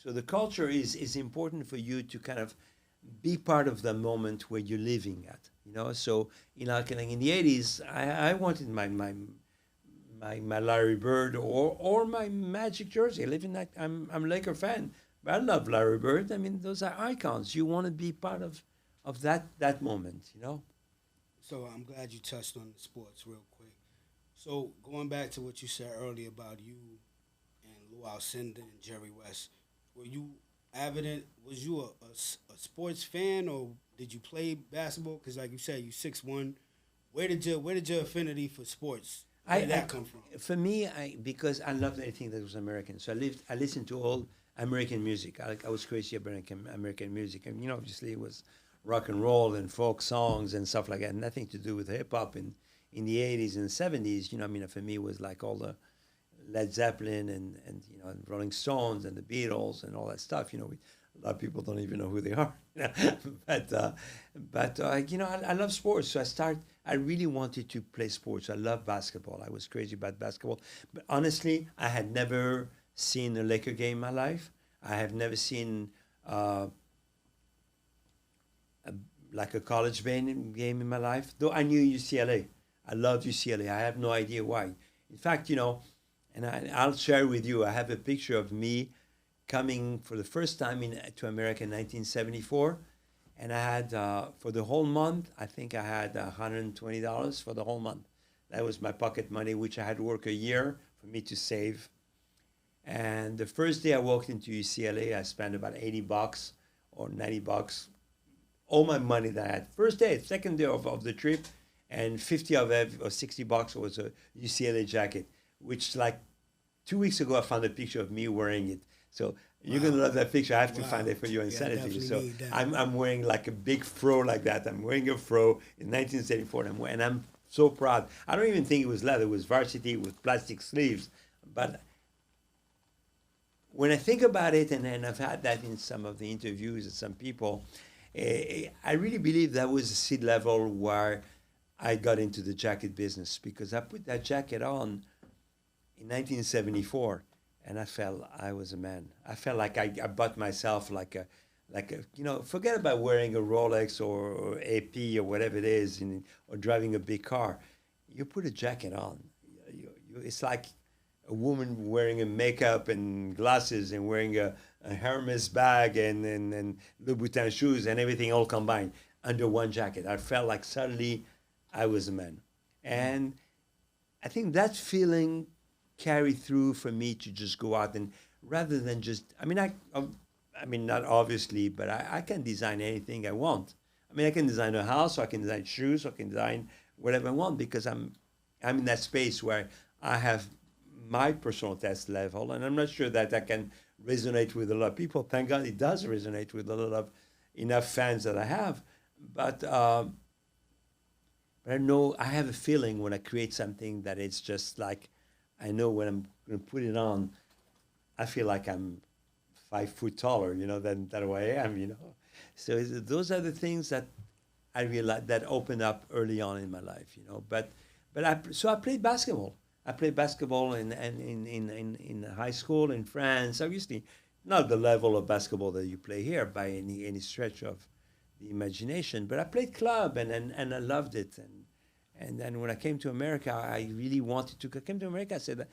So the culture is important for you to kind of be part of the moment where you're living at. So like in the '80s, I wanted my Larry Bird or my Magic jersey. I live in that. I'm a Laker fan, but I love Larry Bird. I mean, those are icons. You want to be part of that moment. So I'm glad you touched on the sports real quick. So going back to what you said earlier about you and Lou Alcindor and Jerry West, were you avid? Was you a sports fan, or did you play basketball? Because like you said, you 6'1". Where did your affinity for sports? Where did that come from? For me, because I loved anything that was American. So I listened to all American music. I was crazy about American music, and obviously it was rock and roll and folk songs and stuff like that. Nothing to do with hip hop in the '80s and '70s. I mean, for me, it was like all the Led Zeppelin and Rolling Stones and the Beatles and all that stuff. A lot of people don't even know who they are. But I love sports. So I really wanted to play sports. I love basketball. I was crazy about basketball. But honestly, I had never seen a Laker game in my life. I have never seen like a college game in my life. Though I knew UCLA. I loved UCLA. I have no idea why. In fact, and I'll share with you, I have a picture of me coming for the first time to America in 1974. And I had, for the whole month, I think I had $120 for the whole month. That was my pocket money, which I had to work a year for me to save. And the first day I walked into UCLA, I spent about $80 or $90. All my money that I had. First day, second day of the trip, and 50 of it, or $60 was a UCLA jacket, which like 2 weeks ago I found a picture of me wearing it. So you're gonna love that picture. I have to find it for you and send it to you. So I'm wearing like a big fro like that. I'm wearing a fro in 1974, and I'm so proud. I don't even think it was leather. It was varsity with plastic sleeves. But when I think about it, and I've had that in some of the interviews with some people, I really believe that was the seed level where I got into the jacket business, because I put that jacket on in 1974, and I felt I was a man. I felt like I bought myself like a forget about wearing a Rolex or AP or whatever it is, or driving a big car. You put a jacket on. It's like a woman wearing a makeup and glasses and wearing a Hermes bag and Louboutin shoes and everything all combined under one jacket. I felt like suddenly I was a man. And I think that feeling carried through for me to just go out and rather than just, I mean, not obviously, but I can design anything I want. I mean, I can design a house, or I can design shoes, or I can design whatever I want, because I'm in that space where I have my personal test level, and I'm not sure that can resonate with a lot of people. Thank God it does resonate with a lot of enough fans that I have. But I know I have a feeling when I create something that it's just like, I know when I'm going to put it on, I feel like I'm 5 foot taller, than that way I am. So those are the things that I realized that opened up early on in my life, But I played basketball. I played basketball in high school in France. Obviously, not the level of basketball that you play here by any stretch of the imagination. But I played club and I loved it. And then when I came to America, I really wanted to. I came to America. I said,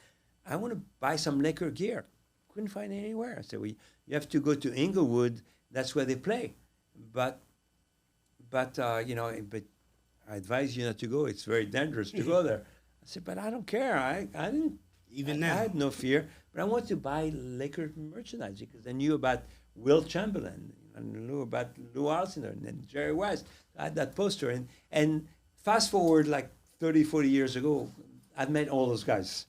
I want to buy some Laker gear. Couldn't find it anywhere. I said, well, you have to go to Inglewood. That's where they play. But I advise you not to go. It's very dangerous to go there. I said, but I don't care. I didn't. Even now, I had no fear. But I wanted to buy Laker merchandise because I knew about Will Chamberlain. I knew about Lou Alcindor and Jerry West. I had that poster. And fast forward like 30, 40 years ago, I've met all those guys.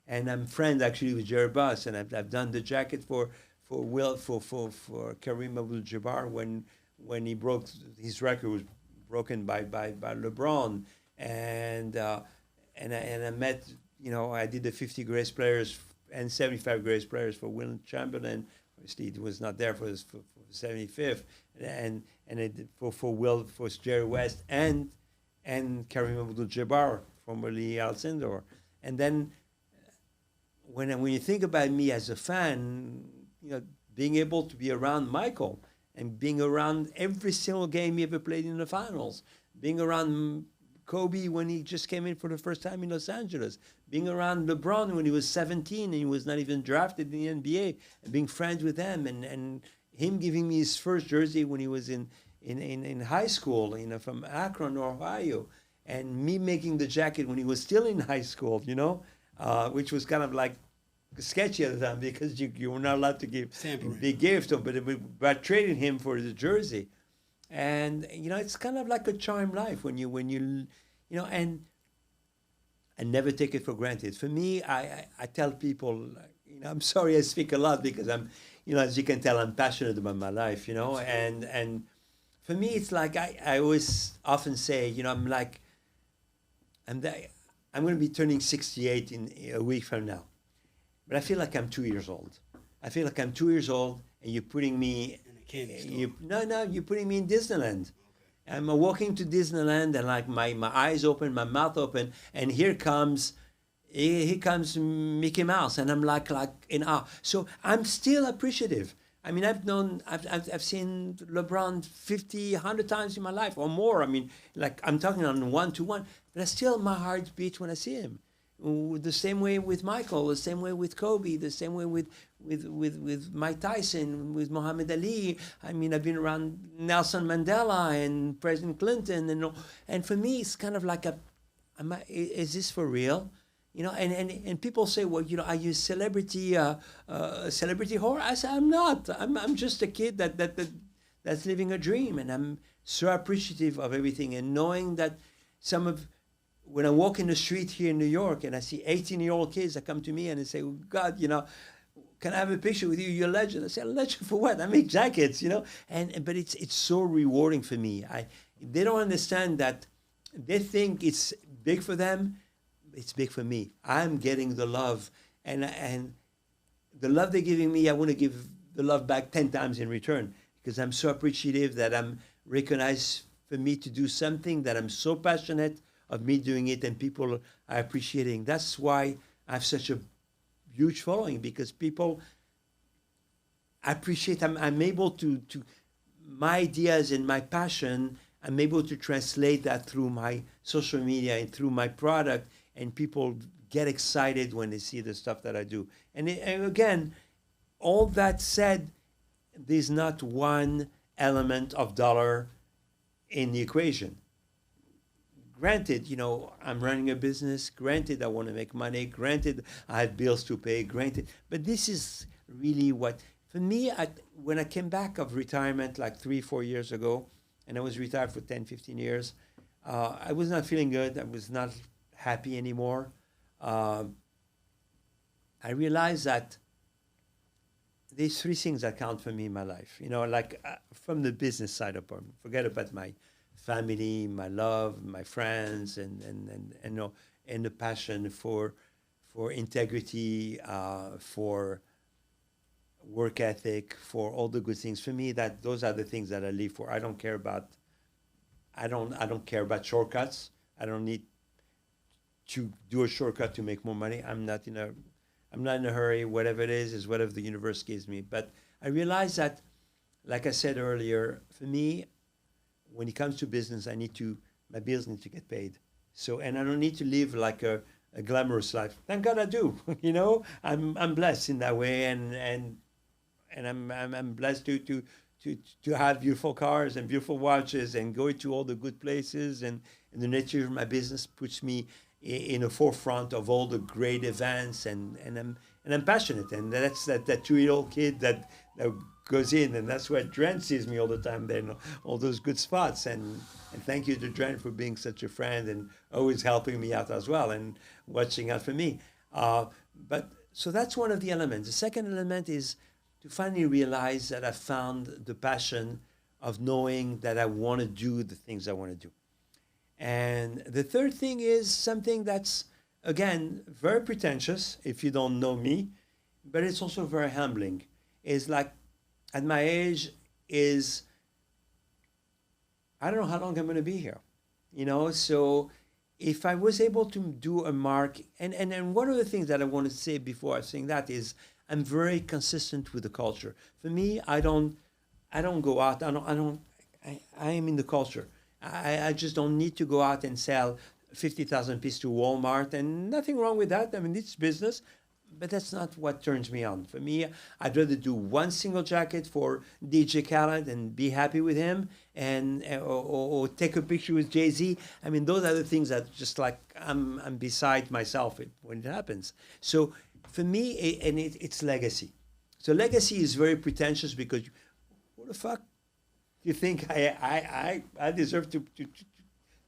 And I'm friends actually with Jerry Buss. And I've done the jacket for Kareem Abdul-Jabbar when he broke, his record was broken by LeBron. And I met, I did the 50 greatest players and 75 greatest players for Will Chamberlain. Obviously, it was not there for 75th. And I did for Jerry West and Kareem Abdul-Jabbar, formerly Alcindor. And then when you think about me as a fan, being able to be around Michael and being around every single game he ever played in the finals, being around Kobe when he just came in for the first time in Los Angeles, being around LeBron when he was 17 and he was not even drafted in the NBA, and being friends with him, and him giving me his first jersey when he was in high school, from Akron, Ohio, and me making the jacket when he was still in high school, which was kind of like sketchy at the time because you were not allowed to give Tampering. big gift, but trading him for the jersey. And it's kind of like a charmed life when you and I never take it for granted. For me, I tell people, I'm sorry I speak a lot because I'm, as you can tell, I'm passionate about my life, and for me it's like I always often say, I'm like, I'm going to be turning 68 in a week from now, but I feel like I'm 2 years old. I feel like I'm 2 years old, and you're putting me you're putting me in Disneyland. I'm walking to Disneyland, and like my eyes open, my mouth open, and here comes Mickey Mouse, and I'm like in awe. So I'm still appreciative. I mean, I've seen LeBron 50, 100 times in my life or more. I mean, like I'm talking on 1-to-1, but still my heart beats when I see him. The same way with Michael, the same way with Kobe, the same way with Mike Tyson, with Muhammad Ali. I mean, I've been around Nelson Mandela and President Clinton, and for me, it's kind of like is this for real? And people say, well, are you celebrity whore? I say, I'm not. I'm just a kid that's living a dream, and I'm so appreciative of everything, and knowing that when I walk in the street here in New York and I see 18-year-old kids that come to me and they say, oh, God, can I have a picture with you? You're a legend. I say, a legend for what? I make jackets, but it's so rewarding for me. They don't understand that. They think it's big for them. It's big for me. I'm getting the love, and the love they're giving me, I want to give the love back 10 times in return, because I'm so appreciative that I'm recognized for me to do something that I'm so passionate of me doing it, and people are appreciating. That's why I have such a huge following, because people appreciate. I'm able to my ideas and my passion, I'm able to translate that through my social media and through my product, and people get excited when they see the stuff that I do. And again, all that said, there's not one element of dollar in the equation. Granted, I'm running a business. Granted, I want to make money. Granted, I have bills to pay. Granted, but this is really what, for me, when I came back of retirement like 3-4 years ago, and I was retired for 10, 15 years, I was not feeling good. I was not happy anymore. I realized that there's 3 things that count for me in my life. From the business side of it, forget about my family, my love, my friends, and the passion for integrity, for work ethic, for all the good things. For me, those are the things that I live for. I don't care about shortcuts. I don't need to do a shortcut to make more money. I'm not in a hurry. Whatever it is whatever the universe gives me. But I realize that, like I said earlier, for me, when it comes to business, my bills need to get paid. So, and I don't need to live like a glamorous life. Thank God I do. I'm blessed in that way, and I'm blessed to have beautiful cars and beautiful watches and go to all the good places, and the nature of my business puts me in the forefront of all the great events, and I'm passionate, and that's that 2-year-old kid that goes in, and that's where Dren sees me all the time there, all those good spots, and thank you to Dren for being such a friend and always helping me out as well and watching out for me. But so that's one of the elements. The second element is to finally realize that I found the passion of knowing that I want to do the things I want to do. And the third thing is something that's, again, very pretentious if you don't know me, but it's also very humbling. It's like, at my age, I don't know how long I'm going to be here. So if I was able to do a mark, and one of the things that I want to say before I sing that is, I'm very consistent with the culture. For me, I don't go out. I am in the culture. I just don't need to go out and sell 50,000 pieces to Walmart, and nothing wrong with that. I mean, it's business, but that's not what turns me on. For me, I'd rather do one single jacket for DJ Khaled and be happy with him, and or take a picture with Jay-Z. I mean, those are the things that just like I'm beside myself when it happens. So for me, it's legacy. So legacy is very pretentious because who the fuck do you think I deserve to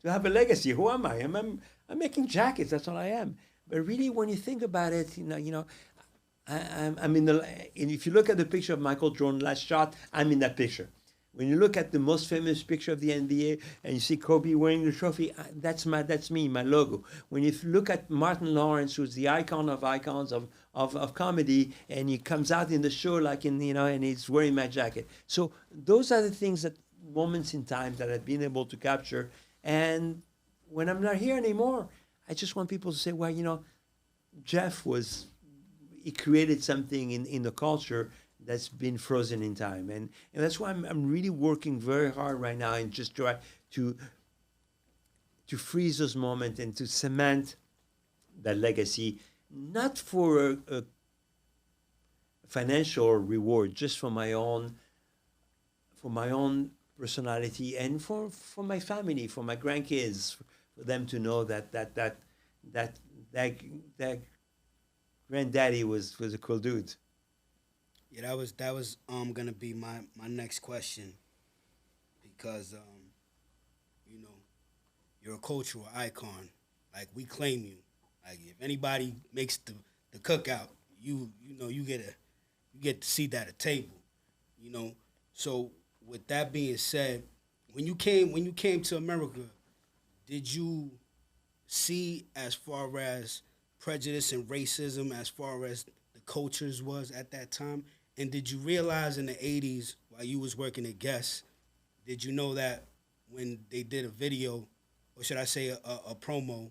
have a legacy? Who am I? I'm making jackets. That's all I am. But really, when you think about it, I'm in the. And if you look at the picture of Michael Jordan last shot, I'm in that picture. When you look at the most famous picture of the NBA and you see Kobe wearing the trophy, that's me, my logo. When you look at Martin Lawrence, who's the icon of icons of comedy, and he comes out in the show like and he's wearing my jacket. So those are the things that moments in time that I've been able to capture. And when I'm not here anymore, I just want people to say, well, Jeff he created something in the culture that's been frozen in time. And that's why I'm really working very hard right now and just try to freeze those moments and to cement that legacy, not for a financial reward, just for my own personality and for my family, for my grandkids, for them to know that granddaddy was a cool dude. Yeah, that was gonna be my next question because you know you're a cultural icon. Like we claim you. Like if anybody makes the cookout, you get to see that at table. You know. So with that being said, when you came to America, did you see as far as prejudice and racism as far as the cultures was at that time? And did you realize in the 80s while you was working at Guess, did you know that when they did a video, or should I say a promo,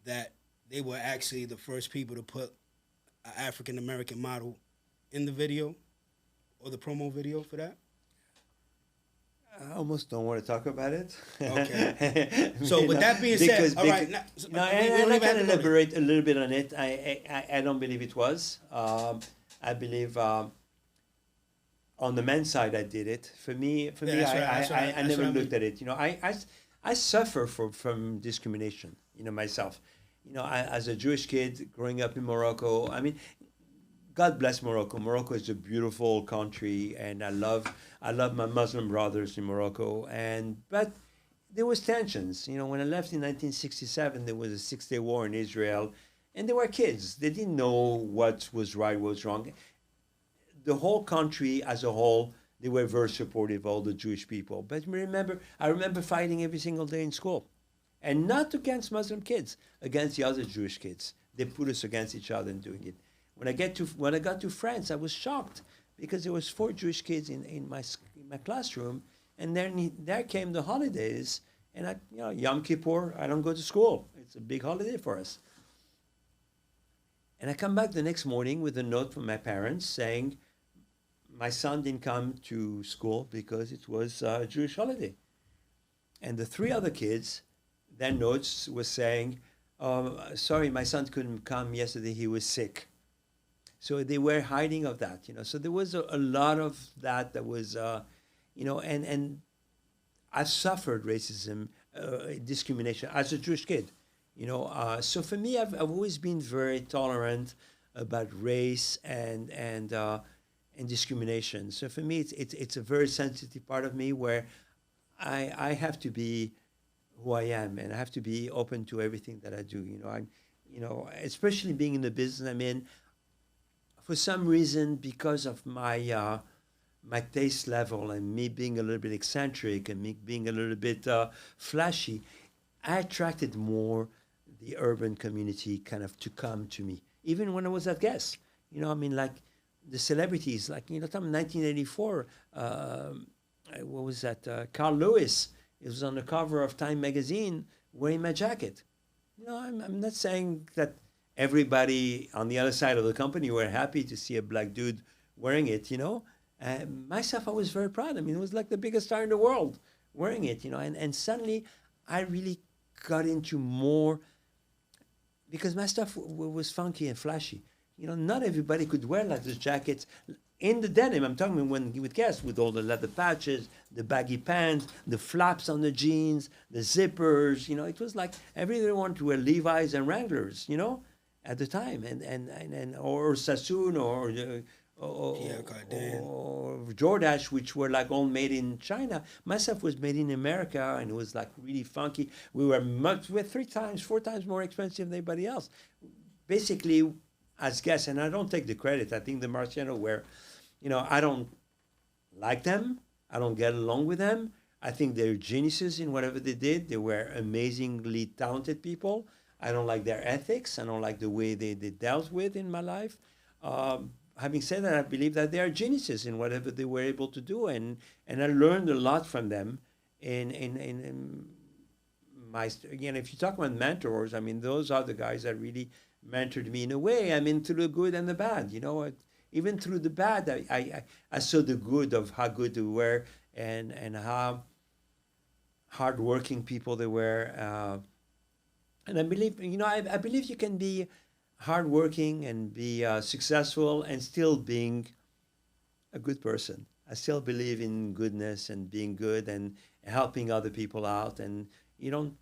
that they were actually the first people to put an African American model in the video or the promo video for that? I almost don't want to talk about it. Okay. So with that being said, all right. And I can elaborate a little bit on it. I don't believe it was. I believe on the men's side I did it. For me, I never looked at it. I suffer from discrimination. Myself. As a Jewish kid growing up in Morocco. I mean, God bless Morocco. Morocco is a beautiful country, and I love my Muslim brothers in Morocco. But there was tensions. When I left in 1967, there was a 6-day war in Israel, and they were kids. They didn't know what was right, what was wrong. The whole country as a whole, they were very supportive of all the Jewish people. But I remember fighting every single day in school, and not against Muslim kids, against the other Jewish kids. They put us against each other and doing it. When I got to France, I was shocked because there was 4 Jewish kids in my classroom, and then there came the holidays, and Yom Kippur, I don't go to school. It's a big holiday for us. And I come back the next morning with a note from my parents saying, my son didn't come to school because it was a Jewish holiday. And the 3 other kids, their notes was saying, sorry, my son couldn't come yesterday, he was sick. So they were hiding of that, So there was a lot of that was, and I suffered racism, discrimination as a Jewish kid, So for me, I've always been very tolerant about race and discrimination. So for me, it's a very sensitive part of me where I have to be who I am, and I have to be open to everything that I do. Especially being in the business I'm in. For some reason, because of my taste level and me being a little bit eccentric and me being a little bit flashy, I attracted more the urban community kind of to come to me. Even when I was at Guess, like the celebrities, like, 1984, what was that? Carl Lewis, it was on the cover of Time magazine wearing my jacket. I'm not saying that everybody on the other side of the company were happy to see a black dude wearing it, myself, I was very proud. I mean, it was like the biggest star in the world wearing it, and suddenly I really got into more because my stuff was funky and flashy. Not everybody could wear like those jackets in the denim. I'm talking when you would guess with all the leather patches, the baggy pants, the flaps on the jeans, the zippers. It was like everybody wanted to wear Levi's and Wranglers. At the time, and or Sassoon Pierre Cardin. or Jordache, which were like all made in China. My stuff was made in America, and it was like really funky. We're 3 times, 4 times more expensive than anybody else. Basically, as guests, and I don't take the credit. I think the Marciano were, I don't like them. I don't get along with them. I think they're geniuses in whatever they did. They were amazingly talented people. I don't like their ethics. I don't like the way they dealt with in my life. Having said that, I believe that they are geniuses in whatever they were able to do, and I learned a lot from them. In my again, if you talk about mentors, I mean those are the guys that really mentored me in a way. I mean through the good and the bad. Even through the bad, I saw the good of how good they were and how hardworking people they were. And I believe, I believe you can be hardworking and be successful and still being a good person. I still believe in goodness and being good and helping other people out. And you don't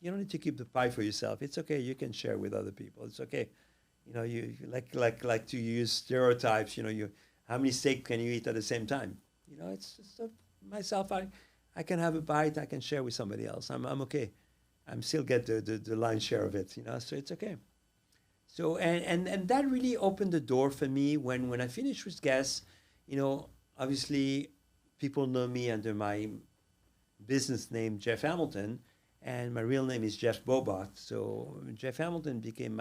need to keep the pie for yourself. It's okay. You can share with other people. It's okay. You like to use stereotypes. How many steak can you eat at the same time? It's just myself. I can have a bite. I can share with somebody else. I'm okay. I'm still get the lion's share of it, so it's okay. So, and that really opened the door for me when I finished with Guess, obviously people know me under my business name, Jeff Hamilton, and my real name is Jeff Bobot. So Jeff Hamilton became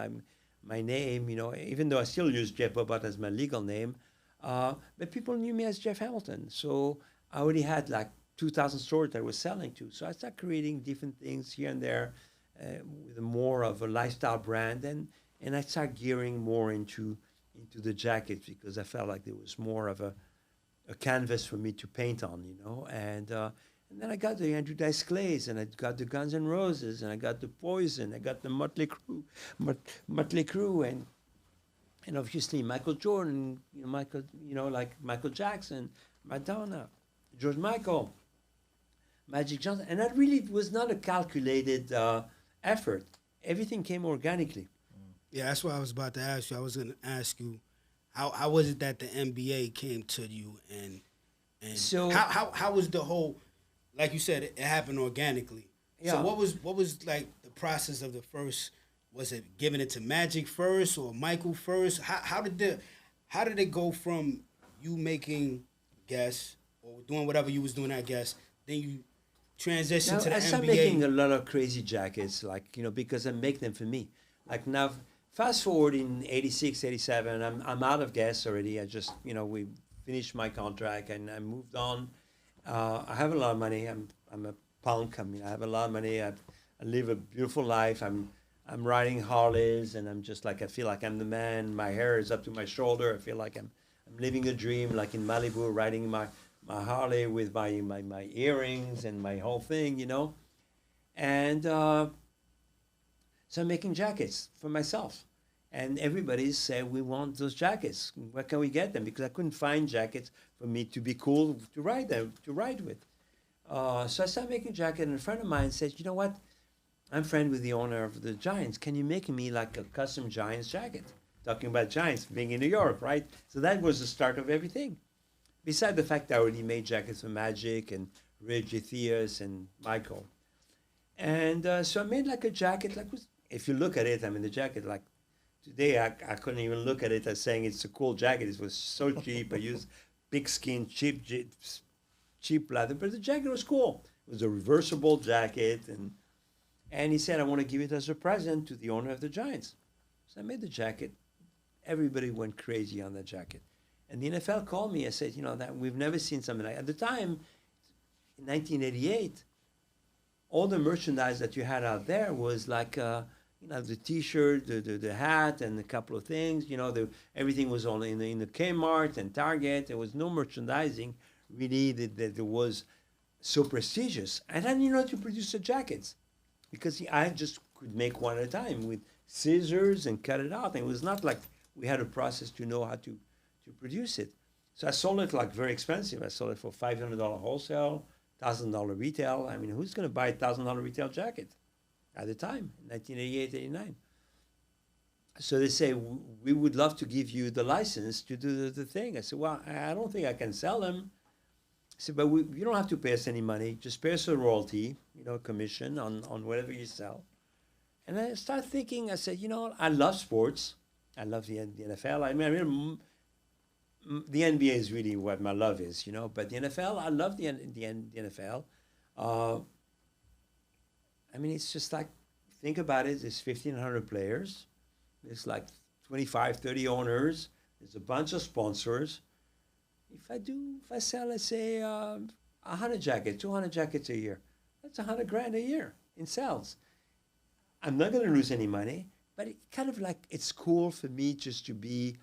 my name, even though I still use Jeff Bobot as my legal name, but people knew me as Jeff Hamilton. So I already had like 2,000 stores that I was selling to. So I started creating different things here and there with more of a lifestyle brand. And I started gearing more into the jackets because I felt like there was more of a canvas for me to paint on, And then I got the Andrew Dice Clays, and I got the Guns N' Roses, and I got the Poison, I got the Motley Crue, and obviously Michael Jordan, like Michael Jackson, Madonna, George Michael, Magic Johnson, and that really was not a calculated effort. Everything came organically. Yeah, that's what I was about to ask you. I was going to ask you, how was it that the NBA came to you, and So how was the whole, like you said, it happened organically. Yeah. So what was like the process of the first? Was it giving it to Magic first or Michael first? How did it go from you making Guess or doing whatever you was doing at Guess, then you transition now to the I started NBA? making a lot of crazy jackets, because I make them for me. Like now, fast forward in 86, 87, I'm out of Guess already. I just, we finished my contract and I moved on. I have a lot of money. I'm a punk. I mean, I have a lot of money. I live a beautiful life. I'm riding Harleys, and I'm just like I feel like I'm the man. My hair is up to my shoulder. I feel like I'm living a dream, like in Malibu, riding my Harley with my earrings and my whole thing, And so I'm making jackets for myself. And everybody said, we want those jackets. Where can we get them? Because I couldn't find jackets for me to be cool to ride with. So I started making jackets, and a friend of mine said, you know what? I'm friend with the owner of the Giants. Can you make me like a custom Giants jacket? Talking about Giants being in New York, right? So that was the start of everything. Besides the fact I already made jackets for Magic and Reggie Theus and Michael. And so I made like a jacket, if you look at it, I mean, the jacket, like today, I couldn't even look at it as saying it's a cool jacket. It was so cheap. I used pigskin, cheap leather, but the jacket was cool. It was a reversible jacket, and he said, I want to give it as a present to the owner of the Giants. So I made the jacket. Everybody went crazy on that jacket. And the NFL called me and said, that we've never seen something like that. At the time, in 1988, all the merchandise that you had out there was like the T-shirt, the hat, and a couple of things. Everything was all in the Kmart and Target. There was no merchandising really that was so prestigious. And then to produce the jackets, because I just could make one at a time with scissors and cut it out. And it was not like we had a process to know how to produce it. So I sold it like very expensive. I sold it for $500 wholesale, $1,000 retail. I mean, who's going to buy a $1,000 retail jacket at the time, 1988, 89? So they say, we would love to give you the license to do the thing. I said, well, I don't think I can sell them. I said, but you don't have to pay us any money. Just pay us a royalty, commission on whatever you sell. And I started thinking, I said, I love sports. I love the NFL. I mean, the NBA is really what my love is, But the NFL, I love the NFL. I mean, it's just like, think about it. There's 1,500 players. There's like 25, 30 owners. There's a bunch of sponsors. If I sell, let's say, 100 jackets, 200 jackets a year, that's $100,000 a year in sales. I'm not going to lose any money, but it kind of like, it's cool for me just to be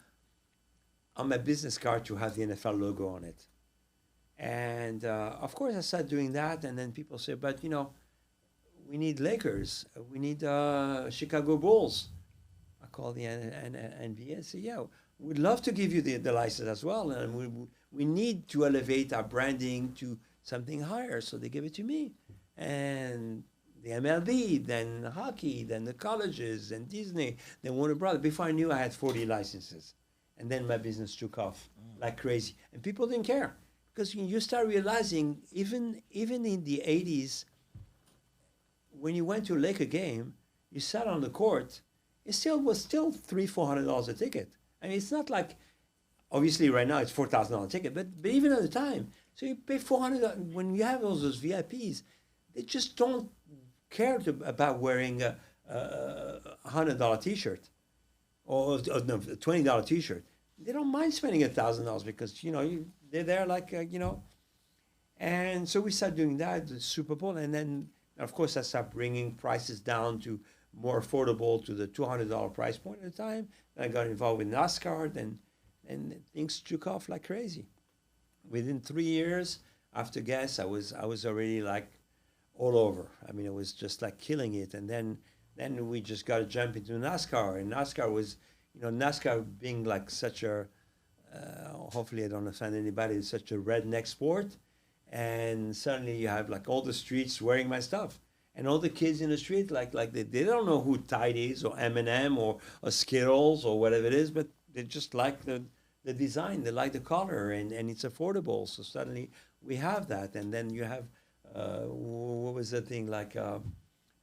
on my business card to have the NFL logo on it. And of course I started doing that, and then people say, but we need Lakers, we need Chicago Bulls. I call the NBA and say, yeah, we'd love to give you the license as well, and we need to elevate our branding to something higher, so they give it to me. And the MLB, then hockey, then the colleges, then Disney, then Warner Brothers. Before I knew, I had 40 licenses. And then my business took off like crazy. And people didn't care. Because you start realizing, even in the 80s, when you went to a Laker game, you sat on the court, it was still $300-$400 a ticket. I mean, it's not like, obviously right now it's $4,000 a ticket, but even at the time, so you pay $400. When you have all those VIPs, they just don't care about wearing a $100 T-shirt. Or no, $20 T-shirt. They don't mind spending $1,000 because they're there like And so we started doing that, the Super Bowl, and then of course I started bringing prices down to more affordable to the $200 price point at the time. Then I got involved with NASCAR, and things took off like crazy. Within 3 years after Guess, I was already like all over. I mean, it was just like killing it, and then we just got to jump into NASCAR. And NASCAR was, NASCAR being like such a, hopefully I don't offend anybody, it's such a redneck sport. And suddenly you have like all the streets wearing my stuff. And all the kids in the street, like they don't know who Tide is or M&M or Skittles or whatever it is, but they just like the design, they like the color, and it's affordable. So suddenly we have that. And then you have, what was the thing, like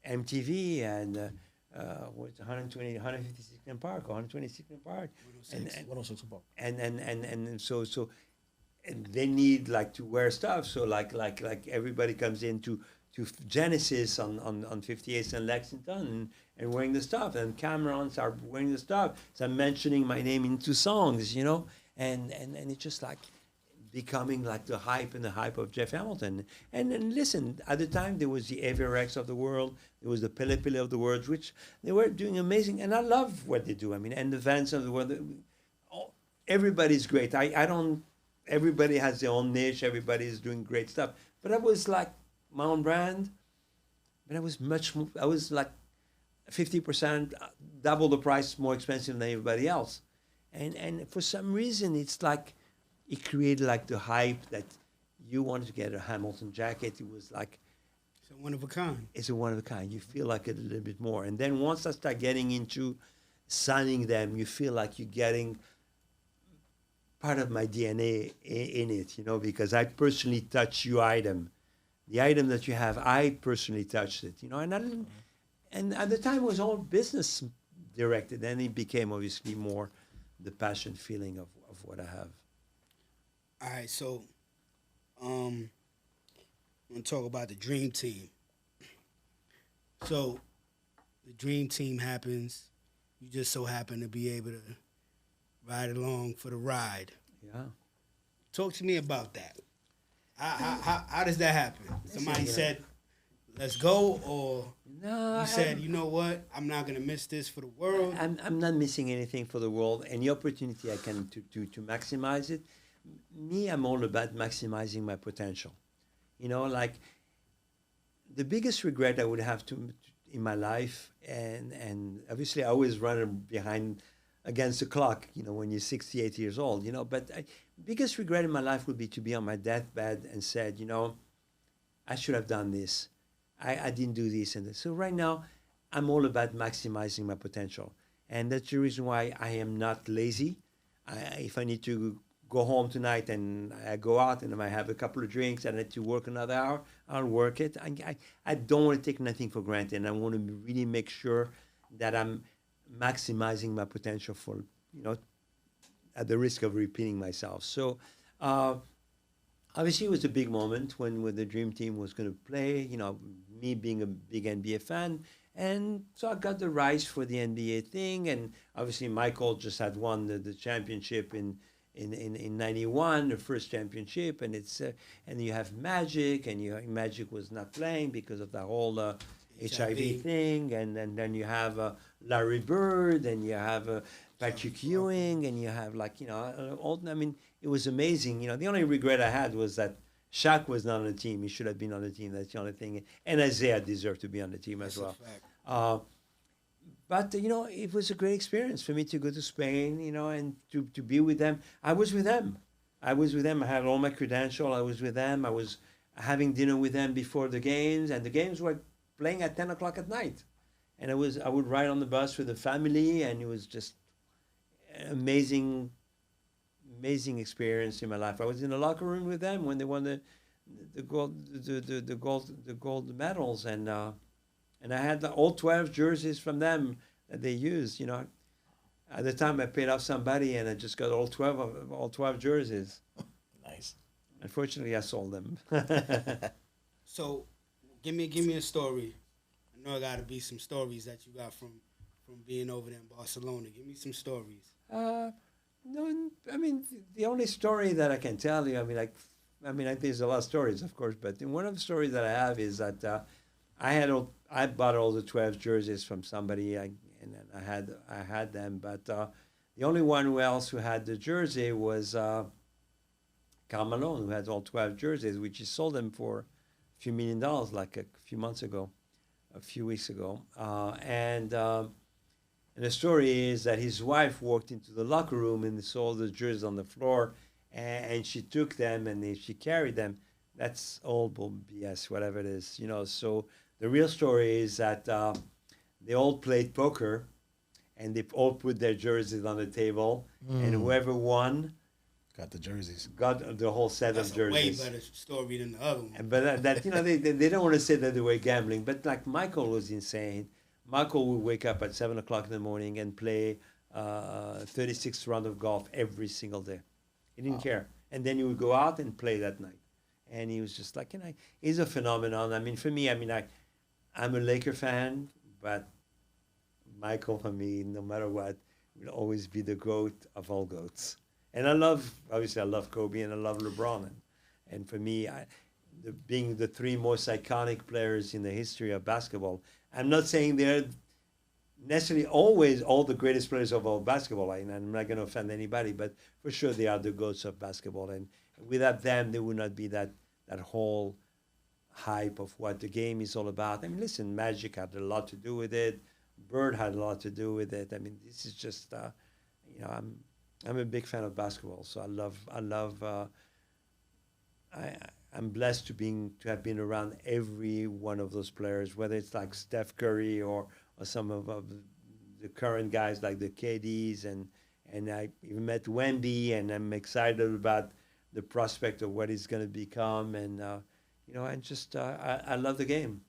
MTV and 150 Park, 126 Park, 106 Park, and so and they need like to wear stuff. So like everybody comes into Genesis on 58th and Lexington and wearing the stuff, and Camerons are wearing the stuff. So I'm mentioning my name in 2 songs, and it's just like becoming like the hype of Jeff Hamilton. And listen, at the time there was the Avirex of the world, there was the Pele Pele of the world, which they were doing amazing, and I love what they do. I mean, and the Vans of the world, everybody's great. I don't, everybody has their own niche, everybody is doing great stuff. But I was like my own brand, but I was like 50%, double the price more expensive than everybody else. And for some reason, it's like, it created like the hype that you wanted to get a Hamilton jacket. It was like, it's a one of a kind. It's a one of a kind. You feel like it a little bit more. And then once I start getting into signing them, you feel like you're getting part of my DNA in it, because I personally touch your item. The item that you have, I personally touched it, and I didn't, and at the time it was all business directed, and it became obviously more the passion feeling of what I have. All right, so I'm going to talk about the Dream Team. So the Dream Team happens. You just so happen to be able to ride along for the ride. Yeah. Talk to me about that. How does that happen? Somebody said, let's go, or No, you said, you know what, I'm not gonna miss this for the world? I'm not missing anything for the world. Any opportunity I can to maximize it. Me, I'm all about maximizing my potential. You know, like the biggest regret I would have to in my life, and obviously I always run behind against the clock. You know, when you're 68 years old. You know, but biggest regret in my life would be to be on my deathbed and said, you know, I should have done this. I didn't do this and this. So right now, I'm all about maximizing my potential, and that's the reason why I am not lazy. If I need to go home tonight and I go out and I might have a couple of drinks and I need to work another hour, I'll work it. I don't want to take nothing for granted, and I want to really make sure that I'm maximizing my potential for, you know, at the risk of repeating myself. So. Obviously, it was a big moment when the Dream Team was going to play. You know, me being a big NBA fan, and so I got the rights for the NBA thing. And obviously, Michael just had won the championship in '91, the first championship, and it's and you have Magic, and Magic was not playing because of the whole HIV HIV. thing, and then you have Larry Bird, and you have Patrick Ewing, and you have like all. I mean, it was amazing. You know, the only regret I had was that Shaq was not on the team. He should have been on the team. That's the only thing. And Isaiah deserved to be on the team as That's a well. fact. Uh, but you know, it was a great experience for me to go to Spain. You know, and to be with them. I was with them. I was with them. I had all my credential. I was with them. I was having dinner with them before the games, and the games were playing at 10 o'clock at night. And I would ride on the bus with the family, and it was just amazing, amazing experience in my life. I was in the locker room with them when they won the gold medals, and I had all 12 jerseys from them that they used. You know, at the time I paid off somebody, and I just got all 12 jerseys. Nice. Unfortunately, I sold them. So, give me a story. I know it got to be some stories that you got from being over there in Barcelona. Give me some stories. Uh, no, I mean the only story that I can tell you. I mean, there's a lot of stories, of course, but one of the stories that I have is that I bought all the 12 jerseys from somebody, and then I had them, but the only one who had the jersey was Karl Malone, who had all 12 jerseys, which he sold them for a few $1 million, like a few months ago, a few weeks ago, and the story is that his wife walked into the locker room and saw the jerseys on the floor, and she took them and she carried them. That's all BS, whatever it is, you know. So the real story is that they all played poker, and they all put their jerseys on the table, and whoever won Got the jerseys. got the whole set That's of a way jerseys. better story than the other one. But that they don't want to say that they were gambling. But like Michael was insane. Michael would wake up at 7 o'clock in the morning and play 36 round of golf every single day. He didn't care. And then he would go out and play that night. And he was just like, he's a phenomenon. I mean, for me, I'm a Laker fan, but Michael, for me, no matter what, will always be the GOAT of all GOATs. And obviously, I love Kobe and I love LeBron. And for me, being the three most iconic players in the history of basketball, I'm not saying they're necessarily always all the greatest players of all basketball. And I'm not going to offend anybody, but for sure they are the GOATs of basketball. And without them, there would not be that whole hype of what the game is all about. I mean, listen, Magic had a lot to do with it. Bird had a lot to do with it. I mean, this is just, I'm a big fan of basketball, so I'm blessed to have been around every one of those players, whether it's like Steph Curry or some of the current guys like the KDs, and I even met Wemby, and I'm excited about the prospect of what he's going to become, and I love the game.